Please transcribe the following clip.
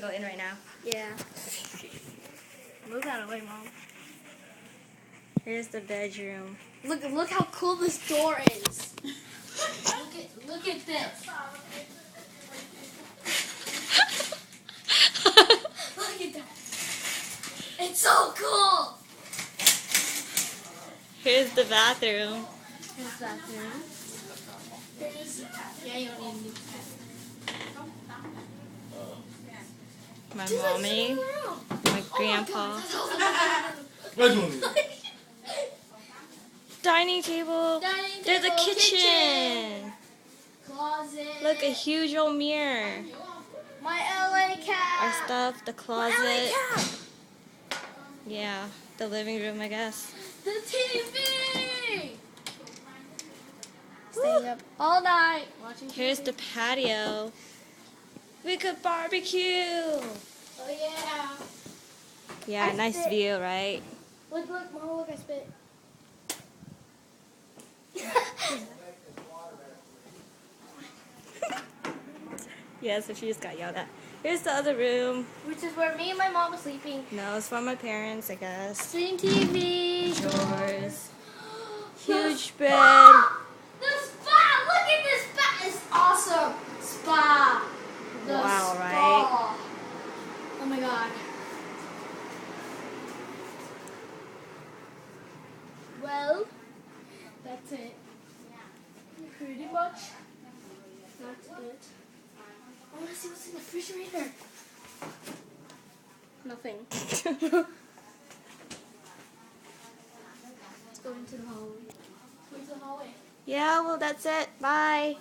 Go in right now. Yeah. Move out of the way, Mom. Here's the bedroom. Look how cool this door is. look at this. Look at that. It's so cool. Here's the bathroom. Here's the bathroom. Yeah, you don't need to do that. My mommy, my grandpa. Dining table. There's a kitchen. Closet. Look, a huge old mirror. My LA cat. Our stuff, the My closet. LA cat. Yeah, the living room, I guess. The TV. Staying up all night watching TV. Here's the patio. We could barbecue. Oh yeah. Yeah, I nice spit. view, right? Look, Mama, look, I spit. Yeah, so she just got yelled at. Here's the other room. Which is where me and my mom was sleeping. No, it's for my parents, I guess. Stream TV. Drawers. Huge The bed. spa! The spa! Look at this spa! It's awesome! Spa! The Wow, spa. right? Oh my god. Well, that's it. Pretty much. That's it. I want to see what's in the refrigerator. Nothing. Let's go into the hallway. Let's go into the hallway. Yeah, well, that's it. Bye.